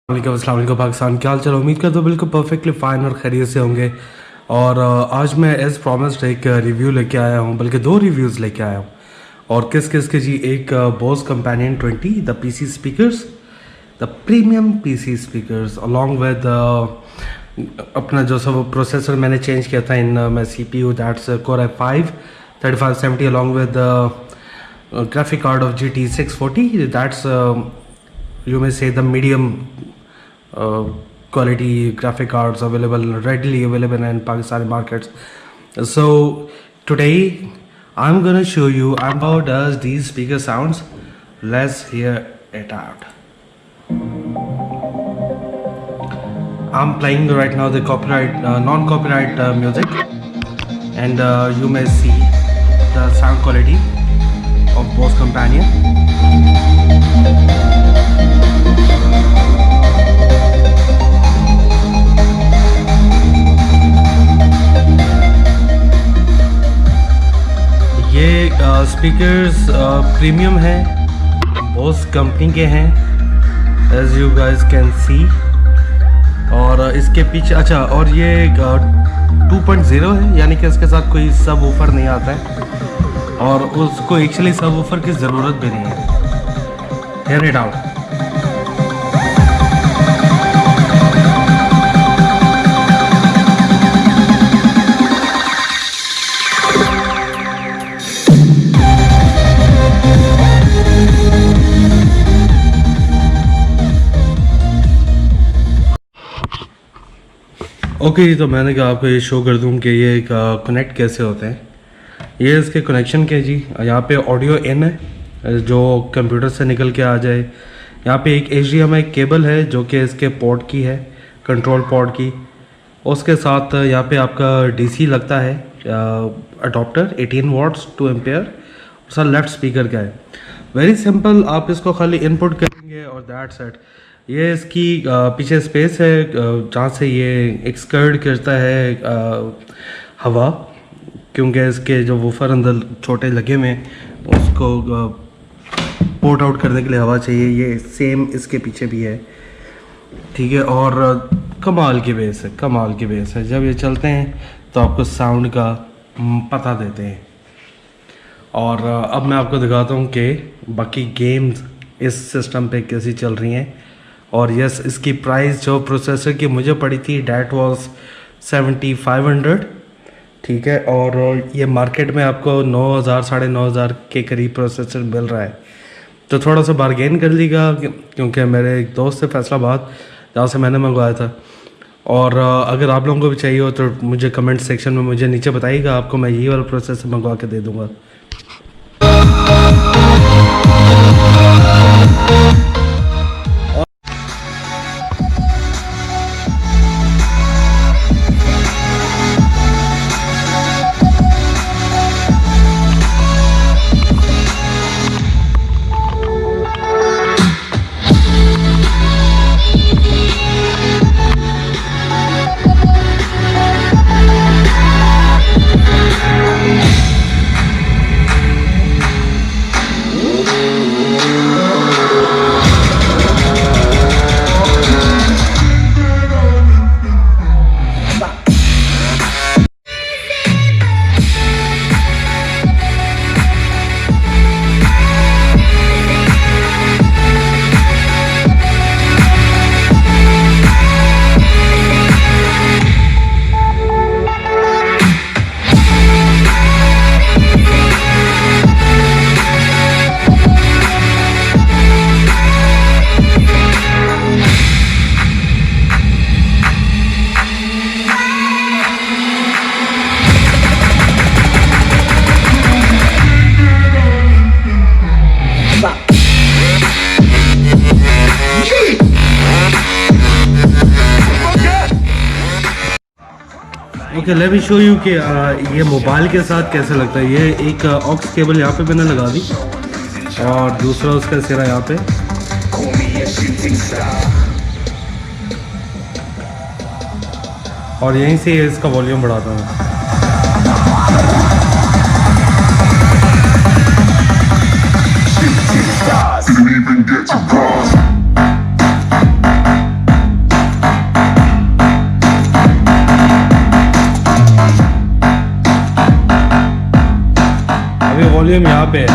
अस्सलाम वालेकुम पाकिस्तान, क्या हाल चाल। उम्मीद करता हूँ बिल्कुल परफेक्टली फ़ाइन और खैरियत से होंगे। और आज मैं एज़ प्रॉमिस्ड एक रिव्यू लेके आया हूँ, बल्कि दो रिव्यूज़ लेके आया हूँ। और किस किस के जी, एक Bose companion 20 the PC speakers, the premium PC speakers along with अपना जो सब प्रोसेसर मैंने चेंज किया था इन माई CPU, that's Core i5 3570 along with graphic card of GT 640, that's you may say the medium quality graphic cards readily available in Pakistani markets. So today I'm gonna show you how does these speaker sounds. Let's hear it out. I'm playing right now the copyright non-copyright music, and you may see the sound quality of Bose Companion. ये speakers premium हैं, Bose company के हैं, as you guys can see. और इसके पीछे अच्छा, और ये 2.0 है, यानी कि इसके साथ कोई सब वूफर नहीं आता है, और उसको एक्चुअली सब वूफर की ज़रूरत भी नहीं है। Here it out. ओके, तो मैंने कहा आपको ये शो कर दूं कि ये कनेक्ट कैसे होते हैं। ये इसके कनेक्शन के जी, यहाँ पे ऑडियो इन है जो कंप्यूटर से निकल के आ जाए। यहाँ पे एक HDMI केबल है जो कि इसके पोर्ट की है, कंट्रोल पोर्ट की। उसके साथ यहाँ पे आपका DC लगता है, adapter 18 watts 2 ampere, sir left speaker का है। वेरी सिंपल, आप इसको खाली इनपुट करेंगे और दैट्स इट। ये इसकी पीछे स्पेस है जहाँ से ये एक्सकर्ड करता है हवा, क्योंकि इसके जो वूफर अंदर छोटे लगे हुए हैं उसको पोर्ट आउट करने के लिए हवा चाहिए। ये सेम इसके पीछे भी है, ठीक है। और कमाल की बेस है, कमाल की बेस है। जब ये चलते हैं तो आपको साउंड का पता देते हैं। और अब मैं आपको दिखाता हूँ कि बाकी गेम्स इस सिस्टम पे कैसी चल रही हैं। और यस, इसकी प्राइस जो प्रोसेसर की मुझे पड़ी थी डैट वाज 7500, ठीक है। और ये मार्केट में आपको 9000 साढ़े 9000 के करीब प्रोसेसर मिल रहा है, तो थोड़ा सा बारगेन कर लीजिएगा, क्योंकि मेरे एक दोस्त से फैसलाबाद जहाँ से मैंने मंगवाया था। और अगर आप लोगों को भी चाहिए हो तो मुझे कमेंट सेक्शन में मुझे नीचे बताइएगा, आपको मैं यही वाला प्रोसेसर मंगवा के दे दूँगा। Okay, let me show you कि ये मोबाइल के साथ कैसे लगता है। ये एक ऑक्स केबल यहाँ पे मैंने लगा दी, और दूसरा उसका सिरा यहाँ पे। और यहीं से इसका वॉल्यूम बढ़ाता हूँ। वॉल्यूम यहाँ पे है।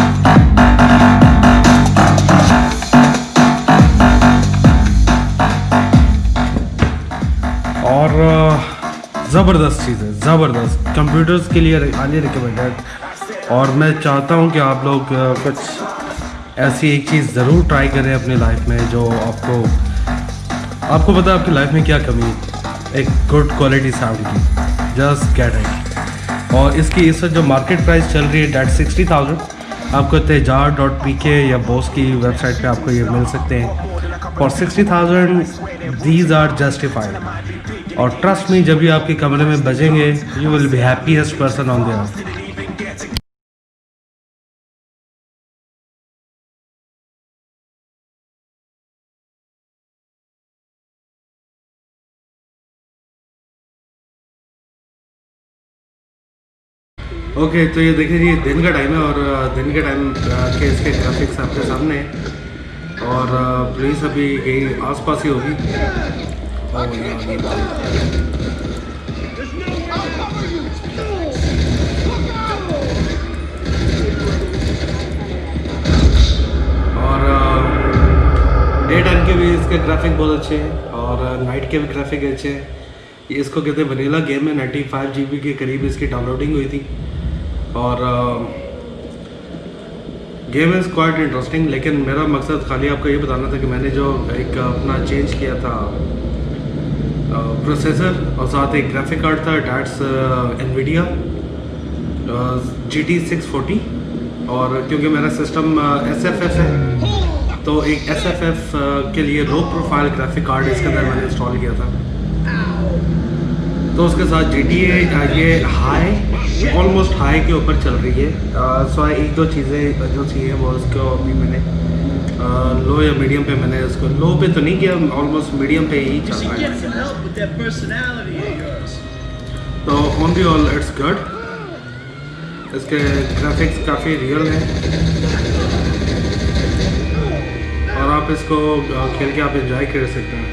और ज़बरदस्त चीज़ है, ज़बरदस्त कंप्यूटर्स के लिए हाईली रिकमेंडेड। और मैं चाहता हूँ कि आप लोग कुछ ऐसी एक चीज़ ज़रूर ट्राई करें अपनी लाइफ में जो आपको पता है आपकी लाइफ में क्या कमी है, एक गुड क्वालिटी साउंड की। Just get it. और इसकी इस वक्त जो मार्केट प्राइस चल रही है डेट 60,000, आपको tejar.pk या बोस की वेबसाइट पे आपको ये मिल सकते हैं फॉर 60,000। These are justified. और ट्रस्ट मी, जब भी आपके कमरे में बजेंगे you will be happiest person on the earth. Okay तो ये देखिए जी दिन का टाइम है और दिन के टाइम के इसके ग्राफिक्स आपके सामने हैं। और पुलिस अभी कहीं आसपास ही होगी। और डे टाइम के भी इसके ग्राफिक बहुत अच्छे हैं और नाइट के भी ग्राफिक अच्छे हैं। ये इसको कहते हैं वनीला गेम में 95 GB के करीब इसकी डाउनलोडिंग हुई थी। और गेम इज़ क्वाइट इंटरेस्टिंग। लेकिन मेरा मकसद खाली आपको ये बताना था कि मैंने जो एक अपना चेंज किया था प्रोसेसर और साथ एक ग्राफिक कार्ड था, डैट्स NVIDIA GT 640। और क्योंकि मेरा सिस्टम SFF है तो एक SFF के लिए लो प्रोफाइल ग्राफिक कार्ड इसके अंदर मैंने इंस्टॉल किया था। तो उसके साथ GTA ये हाई, ऑलमोस्ट हाई के ऊपर चल रही है। सो एक दो चीज़ें जो चाहिए वो उसको अभी मैंने लो या मीडियम पे, मैंने इसको लो पे तो नहीं किया, ऑलमोस्ट मीडियम पे ही चल रहा है। तो on the all it's good. इसके ग्राफिक्स काफ़ी रियल हैं और आप इसको खेल के आप एंजॉय कर सकते हैं।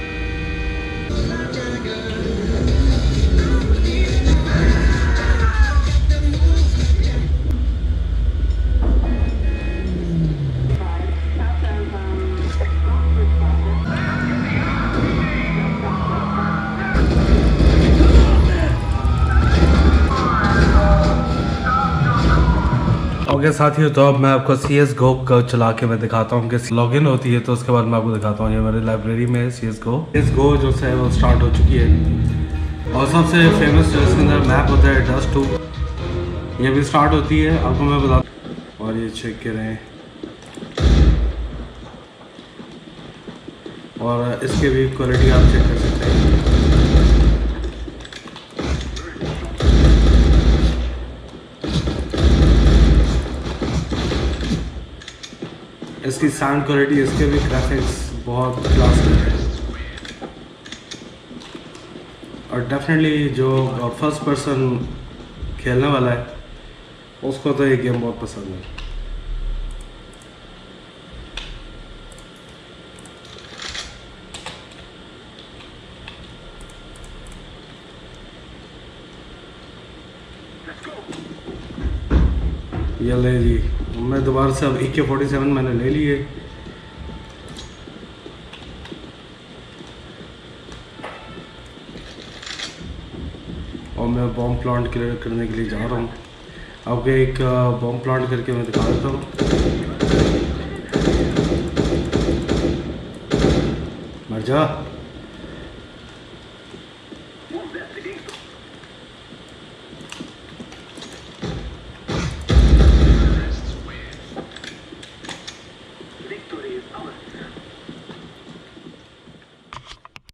ओके साथियों, तो अब मैं आपको CSGO को चला के मैं दिखाता हूँ कि लॉगिन होती है तो उसके बाद मैं आपको दिखाता हूँ। ये मेरी लाइब्रेरी में है CSGO जो है वो स्टार्ट हो चुकी है। और सबसे फेमस जो इसके अंदर मैप होता है डस्ट 2, ये भी स्टार्ट होती है आपको मैं बता। और ये चेक करें और इसके भी क्वालिटी आप चेक कर सकते हैं। इसकी साउंड क्वालिटी, इसके भी ग्राफिक्स बहुत क्लास है। और डेफिनेटली जो फर्स्ट पर्सन खेलने वाला है उसको तो ये गेम बहुत पसंद है। ये ले जी, मैं दोबारा से अब AK-47 मैंने ले लिए। और मैं बॉम्ब प्लांट क्लियर करने के लिए जा रहा हूँ। आपको एक बॉम्ब प्लांट करके मैं दिखा देता हूँ। मर जा।